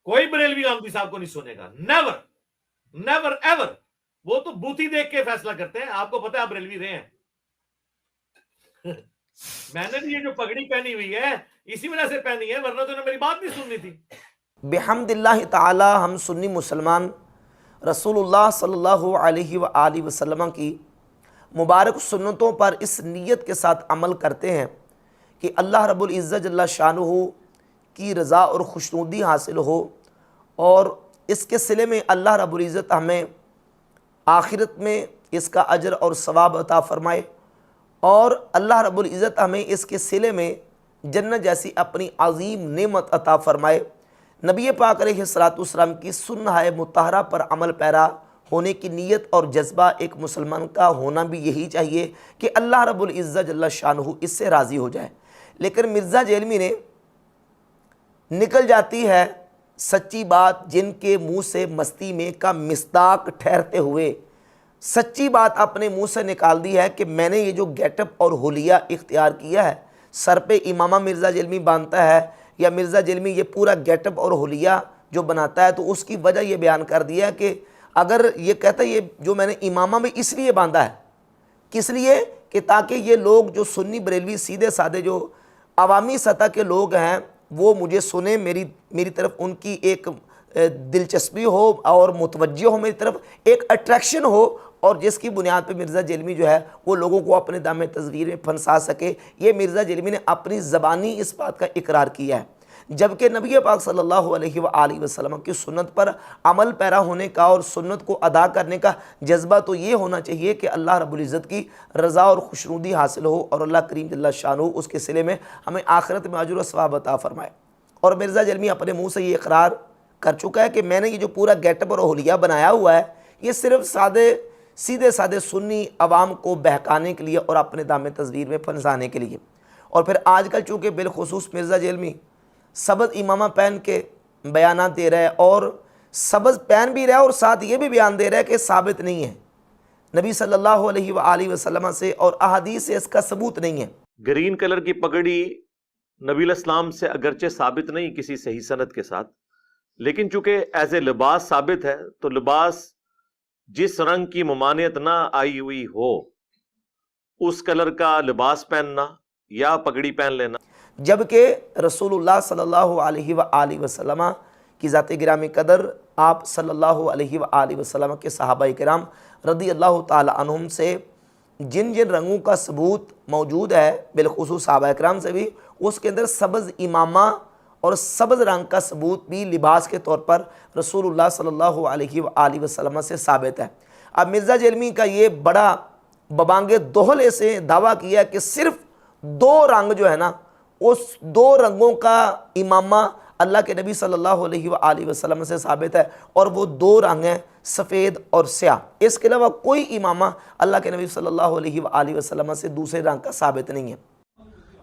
کوئی بریلوی غامدی صاحب کو نہیں سنے گا, نیور نیور ایور. وہ تو بوتھی دیکھ کے فیصلہ کرتے ہیں. آپ کو پتا ہے آپ بریلوی رہے ہیں. میں نے بھی یہ جو پگڑی پہنی ہوئی ہے اسی وجہ سے پہنی ہے, ورنہ تو انہیں میری بات نہیں سننی تھی. بحمد اللہ تعالی ہم سنی مسلمان رسول اللہ صلی اللہ علیہ وآلہ وسلم کی مبارک سنتوں پر اس نیت کے ساتھ عمل کرتے ہیں کہ اللہ رب العزت جل شانہ کی رضا اور خوشنودی حاصل ہو, اور اس کے صلے میں اللہ رب العزت ہمیں آخرت میں اس کا اجر اور ثواب عطا فرمائے, اور اللہ رب العزت ہمیں اس کے صلے میں جنت جیسی اپنی عظیم نعمت عطا فرمائے. نبی پاک علیہ الصلوۃ والسلام کی سنہ مطہرہ پر عمل پیرا ہونے کی نیت اور جذبہ ایک مسلمان کا ہونا بھی یہی چاہیے کہ اللہ رب العزت جل شانہ اس سے راضی ہو جائے. لیکن مرزا جیلمی نے نکل جاتی ہے سچی بات جن کے منہ سے مستی میں کا مصداق ٹھہرتے ہوئے سچی بات اپنے منہ سے نکال دی ہے کہ میں نے یہ جو گیٹ اپ اور حلیہ اختیار کیا ہے, سر پہ امامہ مرزا جیلمی باندھتا ہے یا مرزا جیلمی یہ پورا گیٹ اپ اور حلیہ جو بناتا ہے, تو اس کی وجہ یہ بیان کر دیا کہ اگر یہ کہتا ہے یہ جو میں نے امامہ میں اس لیے باندھا ہے, کس لیے کہ تاکہ یہ لوگ جو سنی بریلوی سیدھے سادھے جو عوامی سطح کے لوگ ہیں وہ مجھے سنیں, میری طرف ان کی ایک دلچسپی ہو اور متوجہ ہو, میری طرف ایک اٹریکشن ہو, اور جس کی بنیاد پہ مرزا جیلمی جو ہے وہ لوگوں کو اپنے دام تصویر میں پھنسا سکے. یہ مرزا جیلمی نے اپنی زبانی اس بات کا اقرار کیا ہے, جبکہ نبی پاک صلی اللہ علیہ وآلہ وسلم کی سنت پر عمل پیرا ہونے کا اور سنت کو ادا کرنے کا جذبہ تو یہ ہونا چاہیے کہ اللہ رب العزت کی رضا اور خوشنودی حاصل ہو, اور اللہ کریم جل شانہ اس کے صلے میں ہمیں آخرت میں اجر و ثواب عطا فرمائے. اور مرزا جیلمی اپنے منہ سے یہ اقرار کر چکا ہے کہ میں نے یہ جو پورا گیٹ اپ اور حلیہ بنایا ہوا ہے یہ صرف سیدھے سادے سنی عوام کو بہکانے کے لیے اور اپنے دام تصویر میں پھنسانے کے لیے. اور پھر آج کل چونکہ بالخصوص مرزا جیلمی سبز امامہ پہن کے بیانات دے رہا ہے, اور سبز پہن بھی رہا ہے اور ساتھ یہ بھی بیان دے رہا ہے کہ ثابت نہیں ہے نبی صلی اللہ علیہ وآلہ وسلم سے, اور احادیث سے اس کا ثبوت نہیں ہے. گرین کلر کی پگڑی نبی الاسلام سے اگرچہ ثابت نہیں کسی صحیح سند کے ساتھ, لیکن چونکہ ایز اے لباس ثابت ہے, تو لباس جس رنگ کی ممانعت نہ آئی ہوئی ہو اس کلر کا لباس پہننا یا پگڑی پہن لینا. جبکہ رسول اللہ صلی اللہ علیہ وآلہ وسلم کی ذات گرامی قدر آپ صلی اللہ علیہ وآلہ وسلم کے صحابہ کرام رضی اللہ تعالی عنہم سے جن رنگوں کا ثبوت موجود ہے, بالخصوص صحابہ کرام سے بھی, اس کے اندر سبز امامہ اور سبز رنگ کا ثبوت بھی لباس کے طور پر رسول اللہ صلی اللہ علیہ وآلہ وسلم سے ثابت ہے. اب مرزا جیلمی کا یہ بڑا ببانگ دوہلے سے دعویٰ کیا کہ صرف دو رنگ جو ہے نا, اس دو رنگوں کا امامہ اللہ کے نبی صلی اللہ علیہ وآلہ وسلم سے ثابت ہے, اور وہ دو رنگ ہیں سفید اور سیاہ. اس کے علاوہ کوئی امامہ اللہ کے نبی صلی اللہ علیہ وآلہ وسلم سے دوسرے رنگ کا ثابت نہیں ہے.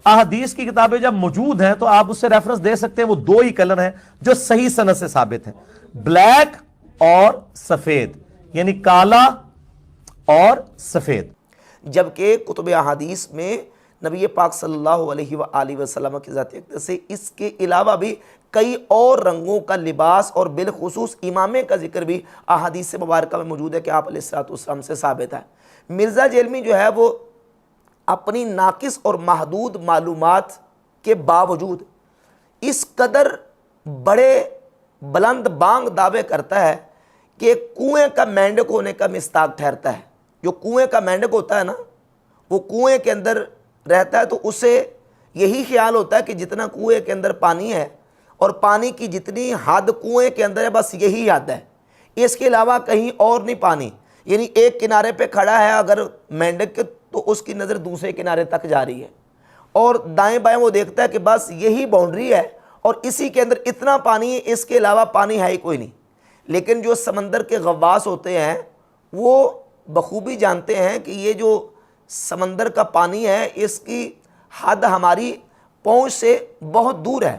احادیث کی کتابیں جب موجود ہیں تو آپ اس سے ریفرنس دے سکتے ہیں, وہ دو ہی کلر ہیں جو صحیح سند سے ثابت ہیں, بلیک اور سفید, یعنی کالا اور سفید. جبکہ کتب احادیث میں نبی پاک صلی اللہ علیہ وآلہ وسلم کی ذات اقدس سے اس کے علاوہ بھی کئی اور رنگوں کا لباس اور بالخصوص امامے کا ذکر بھی احادیث مبارکہ میں موجود ہے کہ آپ علیہ الصلوۃ والسلام سے ثابت ہے. مرزا جیلمی جو ہے وہ اپنی ناقص اور محدود معلومات کے باوجود اس قدر بڑے بلند بانگ دعوے کرتا ہے کہ کنویں کا مینڈک ہونے کا مصداق ٹھہرتا ہے. جو کنویں کا مینڈک ہوتا ہے نا, وہ کنویں کے اندر رہتا ہے تو اسے یہی خیال ہوتا ہے کہ جتنا کنویں کے اندر پانی ہے اور پانی کی جتنی حد کنویں کے اندر ہے بس یہی حد ہے, اس کے علاوہ کہیں اور نہیں پانی. یعنی ایک کنارے پہ کھڑا ہے اگر مینڈک کے, تو اس کی نظر دوسرے کنارے تک جا رہی ہے, اور دائیں بائیں وہ دیکھتا ہے کہ بس یہی باؤنڈری ہے اور اسی کے اندر اتنا پانی ہے, اس کے علاوہ پانی ہے ہی کوئی نہیں. لیکن جو سمندر کے غواص ہوتے ہیں وہ بخوبی جانتے ہیں کہ یہ جو سمندر کا پانی ہے اس کی حد ہماری پہنچ سے بہت دور ہے.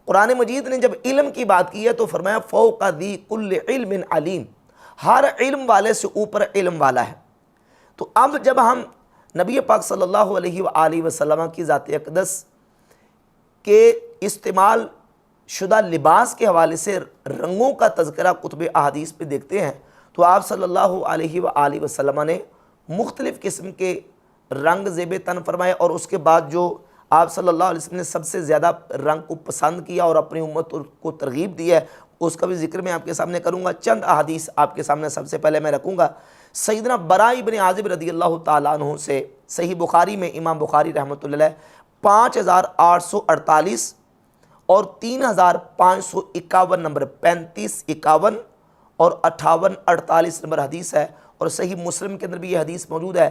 قرآن مجید نے جب علم کی بات کی ہے تو فرمایا فوق ذی کل علم علیم, ہر علم والے سے اوپر علم والا ہے. تو اب جب ہم نبی پاک صلی اللہ علیہ وآلہ وسلم کی ذات اقدس کے استعمال شدہ لباس کے حوالے سے رنگوں کا تذکرہ کتب احادیث پہ دیکھتے ہیں تو آپ صلی اللہ علیہ وآلہ وسلم نے مختلف قسم کے رنگ زیب تن فرمائے، اور اس کے بعد جو آپ صلی اللہ علیہ وسلم نے سب سے زیادہ رنگ کو پسند کیا اور اپنی امت کو ترغیب دی ہے، اس کا بھی ذکر میں آپ کے سامنے کروں گا۔ چند احادیث آپ کے سامنے سب سے پہلے میں رکھوں گا۔ سیدنا براء ابن عازب رضی اللہ تعالیٰ عنہ سے صحیح بخاری میں امام بخاری رحمۃ اللہ علیہ 5848 اور 3551 نمبر، 3551 اور 5848 نمبر حدیث ہے، اور صحیح مسلم کے اندر بھی یہ حدیث موجود ہے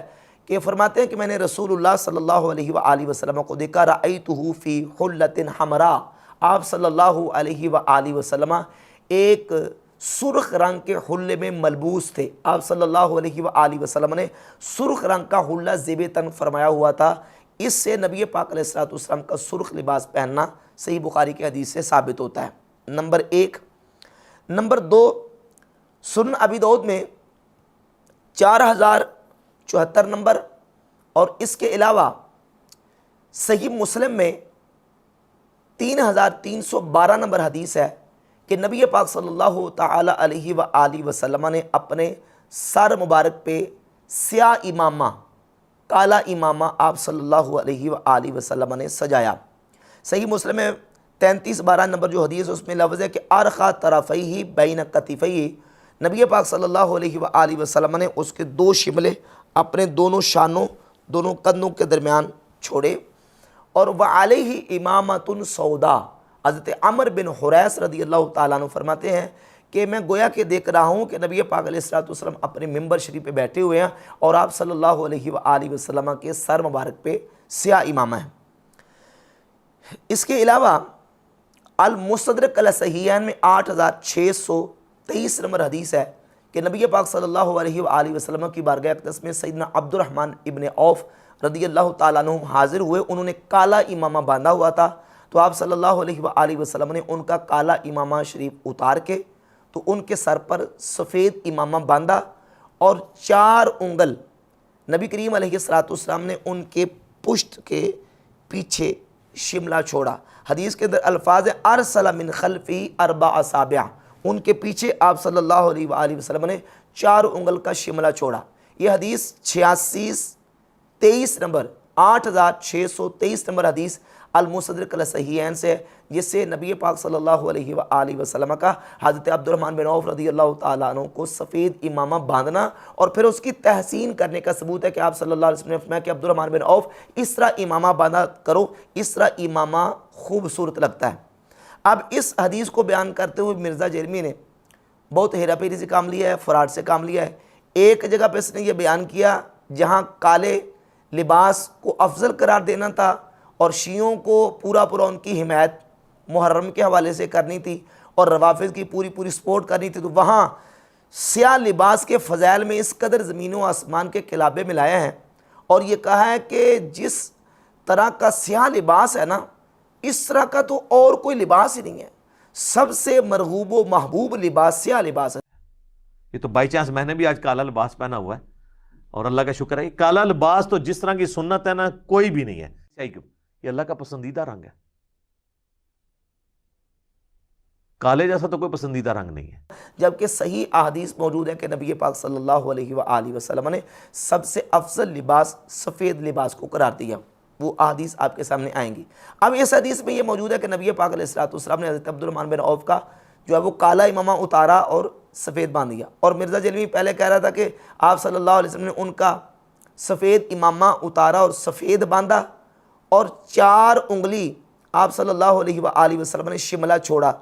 کہ فرماتے ہیں کہ میں نے رسول اللہ صلی اللہ علیہ وآلہ وسلم کو دیکھا، رأیتہ فی حلۃ حمراء، آپ صلی اللہ علیہ وآلہ وسلم ایک سرخ رنگ کے حلے میں ملبوس تھے۔ آپ صلی اللہ علیہ وآلہ وسلم نے سرخ رنگ کا حلہ زیب تن فرمایا ہوا تھا۔ اس سے نبی پاک علیہ السلام کا سرخ لباس پہننا صحیح بخاری کے حدیث سے ثابت ہوتا ہے، نمبر 1۔ نمبر 2، سنن ابی داؤد میں 4074 نمبر، اور اس کے علاوہ صحیح مسلم میں 3312 نمبر حدیث ہے کہ نبی پاک صلی اللہ تعالی علیہ وآلہ وسلم نے اپنے سر مبارک پہ سیاہ امامہ، کالا امامہ آپ صلی اللہ علیہ وآلہ وسلم نے سجایا۔ صحیح مسلم میں 3312 نمبر جو حدیث ہے اس میں لفظ ہے کہ ارخا طرفیہ بین کتفیہ، نبی پاک صلی اللہ علیہ وآلہ وسلم نے اس کے 2 شملے اپنے دونوں شانوں، دونوں کندھوں کے درمیان چھوڑے، اور وعلیہ امامۃ سودا، حضرت عمر بن حریث رضی اللہ تعالیٰ عنہ فرماتے ہیں کہ میں گویا کہ دیکھ رہا ہوں کہ نبی پاک علیہ السلام اپنے ممبر شریف پہ بیٹھے ہوئے ہیں اور آپ صلی اللہ علیہ وآلہ وسلم کے سر مبارک پہ سیاہ امامہ ہے۔ اس کے علاوہ المستدرک علی صحیحین میں 8623 نمبر حدیث ہے کہ نبی پاک صلی اللہ علیہ وآلہ وسلم کی بارگاہ اقدس میں سیدنا عبد الرحمن ابن عوف رضی اللہ تعالیٰ عنہ حاضر ہوئے، انہوں نے کالا امامہ باندھا ہوا تھا، تو آپ صلی اللہ علیہ وآلہ وسلم نے ان کا کالا امامہ شریف اتار کے تو ان کے سر پر سفید امامہ باندھا، اور 4 انگل نبی کریم علیہ السلام نے ان کے پشت کے پیچھے شملہ چھوڑا۔ حدیث کے اندر الفاظ ارسل من خلفی 4 اصابع، ان کے پیچھے آپ صلی اللہ علیہ وآلہ وسلم نے 4 انگل کا شملہ چھوڑا۔ یہ حدیث 8623 نمبر، 8623 نمبر حدیث المستدرک علی صحیحین سے، جس سے نبی پاک صلی اللہ علیہ وآلہ وسلم کا حضرت عبد الرحمن بن عوف رضی اللہ تعالیٰ عنہ کو سفید امامہ باندھنا اور پھر اس کی تحسین کرنے کا ثبوت ہے کہ آپ صلی اللہ علیہ وسلم نے فرمایا کہ عبد الرحمن بن عوف اس طرح امامہ باندھا کرو، اس طرح امامہ خوبصورت لگتا ہے۔ اب اس حدیث کو بیان کرتے ہوئے مرزا جرمی نے بہت ہیرا پھیری سے کام لیا ہے، فراڈ سے کام لیا ہے۔ ایک جگہ پہ اس نے یہ بیان کیا جہاں کالے لباس کو افضل قرار دینا تھا اور شیعوں کو پورا ان کی حمایت محرم کے حوالے سے کرنی تھی اور روافض کی پوری سپورٹ کرنی تھی، تو وہاں سیاہ لباس کے فضائل میں اس قدر زمین و آسمان کے قلابے ملایا ہیں، اور یہ کہا ہے کہ جس طرح کا سیاہ لباس ہے نا، اس طرح کا تو اور کوئی لباس ہی نہیں ہے، سب سے مرغوب و محبوب لباس سیاہ لباس ہے۔ یہ تو بائی چانس میں نے بھی آج کالا لباس پہنا ہوا ہے، اور اللہ کا شکر ہے، یہ کالا لباس تو جس طرح کی سنت ہے نا کوئی بھی نہیں ہے، یہ اللہ کا پسندیدہ رنگ ہے، کالے جیسا تو کوئی پسندیدہ رنگ نہیں ہے۔ جبکہ صحیح احادیث موجود ہے کہ نبی پاک صلی اللہ علیہ وآلہ وسلم نے سب سے افضل لباس سفید لباس کو قرار دیا، وہ احادیث آپ کے سامنے آئیں گی۔ اب اس حدیث میں یہ موجود ہے کہ نبی پاک علیہ السلام نے حضرت عبد الرحمن بن عوف کا جو ہے وہ کالا امامہ اتارا اور سفید باندھ دیا، اور مرزا جلوی پہلے کہہ رہا تھا کہ آپ صلی اللہ علیہ وسلم نے ان کا سفید امامہ اتارا اور سفید باندھا، اور 4 انگلی آپ صلی اللہ علیہ وآلہ وسلم نے شملہ چھوڑا،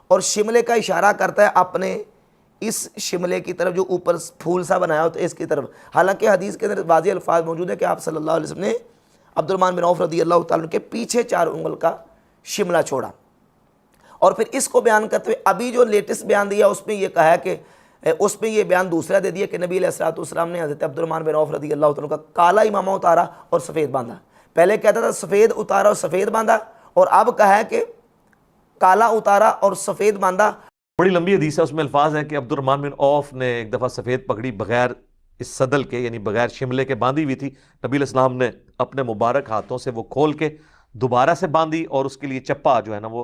اور شملے کا اشارہ کرتا ہے اپنے اس شملے کی طرف جو اوپر پھول سا بنایا ہوتا ہے اس کی طرف۔ حالانکہ حدیث کے اندر واضح الفاظ موجود ہے کہ آپ صلی اللہ علیہ وسلم نے عبد الرحمن بن عوف رضی اللہ تعالیٰ عنہ کے پیچھے 4 انگل کا شملہ چھوڑا، اور پھر اس کو بیان کرتے ہوئے ابھی جو لیٹسٹ بیان دیا اس میں یہ کہا ہے کہ اس میں یہ بیان دوسرا دے دیا کہ نبی علیہ السلام نے حضرت عبد الرحمن بن عوف رضی اللہ تعالیٰ عنہ کا کالا امامہ اتارا اور سفید باندھا۔ پہلے کہتا تھا سفید اتارا اور سفید باندھا، اور اب کہا ہے کہ کالا اتارا اور سفید باندھا۔ بڑی لمبی حدیث ہے، اس میں الفاظ ہیں کہ عبد الرحمن بن عوف نے ایک دفعہ سفید پگڑی بغیر اس صدل کے یعنی بغیر شملے کے باندھی ہوئی تھی، نبی علیہ السلام نے اپنے مبارک ہاتھوں سے وہ کھول کے دوبارہ سے باندھی، اور اس کے لیے چپا جو ہے نا وہ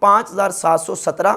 5717